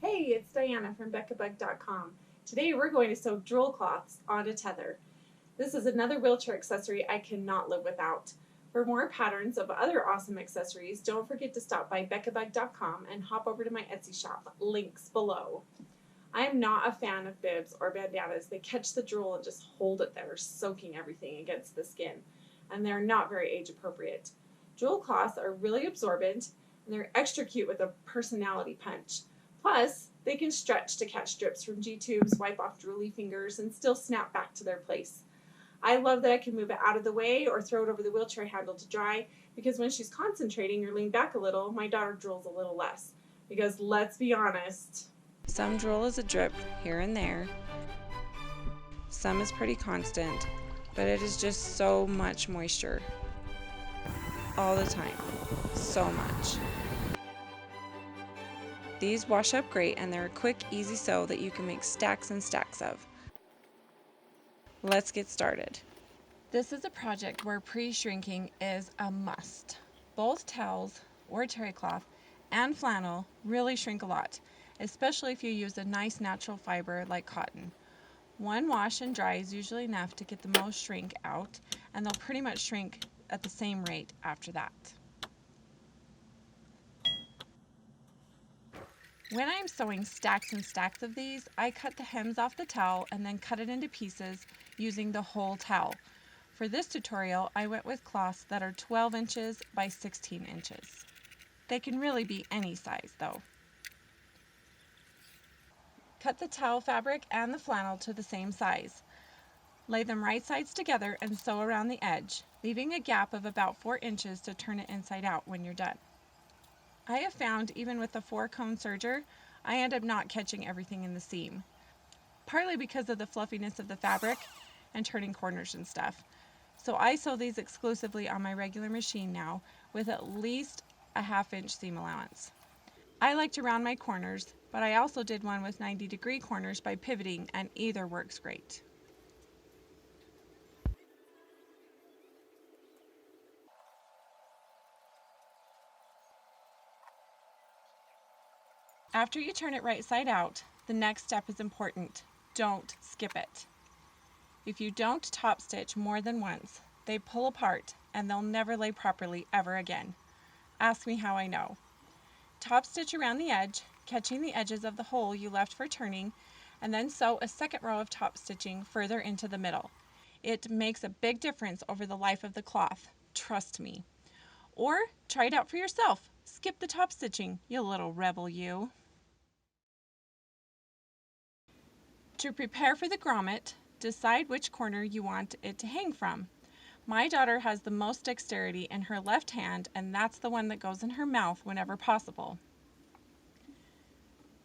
Hey, it's Diana from video.Thanks. Today we're going to sew Drool cloths onto Tether. This is another wheelchair accessory I cannot live without. For more patterns of other awesome accessories, don't forget to stop by video.Thanks and hop over to my Etsy shop, links below. I am not a fan of bibs or bandanas. They catch the drool and just hold it there, soaking everything against the skin, and they're not very age appropriate. Drool cloths are really absorbent, and they're extra cute with a personality punch. Plus, they can stretch to catch drips from G-tubes, wipe off drooly fingers, and still snap back to their place. I love that I can move it out of the way or throw it over the wheelchair handle to dry, because when she's concentrating or lean back a little, my daughter drools a little less. Because let's be honest, some drool is a drip here and there. Some is pretty constant, but it is just so much moisture. All the time. So much. These wash up great, and they're a quick, easy sew that you can make stacks and stacks of. Let's get started. This is a project where pre-shrinking is a must. Both towels or terry cloth and flannel really shrink a lot, especially if you use a nice natural fiber like cotton. One wash and dry is usually enough to get the most shrink out, and they'll pretty much shrink at the same rate after that. When I'm sewing stacks and stacks of these, I cut the hems off the towel and then cut it into pieces using the whole towel. For this tutorial, I went with cloths that are 12 inches by 16 inches. They can really be any size though. Cut the towel fabric and the flannel to the same size. Lay them right sides together and sew around the edge, leaving a gap of about 4 inches to turn it inside out when you're done. I have found even with the 4-cone serger, I end up not catching everything in the seam, partly because of the fluffiness of the fabric and turning corners and stuff. So I sew these exclusively on my regular machine now with at least a 1/2 inch seam allowance. I like to round my corners, but I also did one with 90-degree corners by pivoting, and either works great. After you turn it right side out, the next step is important. Don't skip it. If you don't top stitch more than once, they pull apart and they'll never lay properly ever again. Ask me how I know. Top stitch around the edge, catching the edges of the hole you left for turning, and then sew a second row of top stitching further into the middle. It makes a big difference over the life of the cloth, trust me. Or try it out for yourself. Skip the top stitching, you little rebel you. To prepare for the grommet, decide which corner you want it to hang from. My daughter has the most dexterity in her left hand, and that's the one that goes in her mouth whenever possible.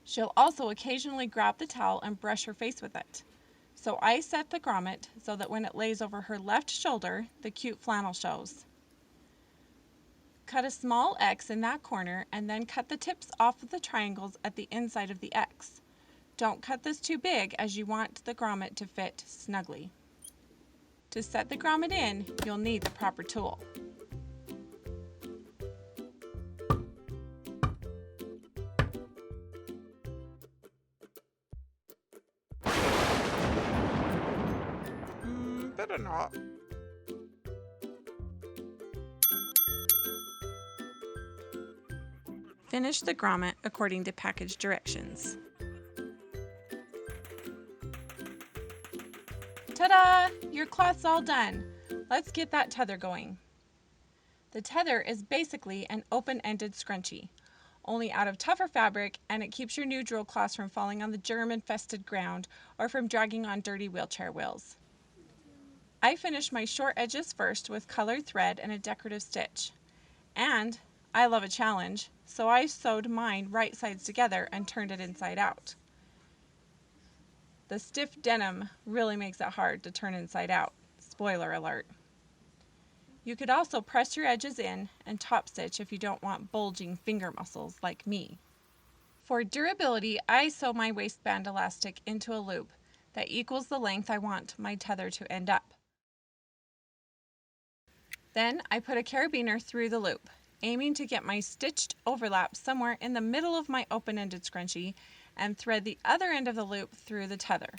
She'll also occasionally grab the towel and brush her face with it. So I set the grommet so that when it lays over her left shoulder, the cute flannel shows. Cut a small X in that corner and then cut the tips off of the triangles at the inside of the X. Don't cut this too big, as you want the grommet to fit snugly. To set the grommet in, you'll need the proper tool. Better not. Finish the grommet according to package directions. Ta-da! Your cloth's all done. Let's get that tether going. The tether is basically an open-ended scrunchie, only out of tougher fabric, and it keeps your new drill cloths from falling on the germ-infested ground or from dragging on dirty wheelchair wheels. I finished my short edges first with colored thread and a decorative stitch. And I love a challenge, so I sewed mine right sides together and turned it inside out. The stiff denim really makes it hard to turn inside out. Spoiler alert. You could also press your edges in and top stitch if you don't want bulging finger muscles like me. For durability, I sew my waistband elastic into a loop that equals the length I want my tether to end up. Then I put a carabiner through the loop, aiming to get my stitched overlap somewhere in the middle of my open-ended scrunchie and thread the other end of the loop through the tether.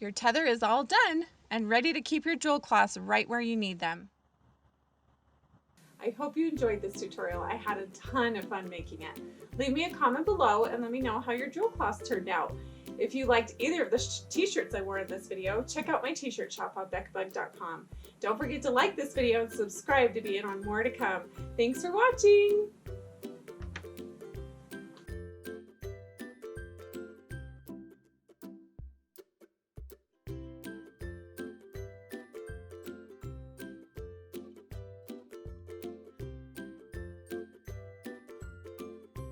Your tether is all done and ready to keep your Drool cloths right where you need them. I hope you enjoyed this tutorial. I had a ton of fun making it. Leave me a comment below and let me know how your Drool cloths turned out. If you liked either of the t-shirts I wore in this video, check out my t-shirt shop on becabug.com. Don't forget to like this video and subscribe to be in on more to come. Thanks for watching!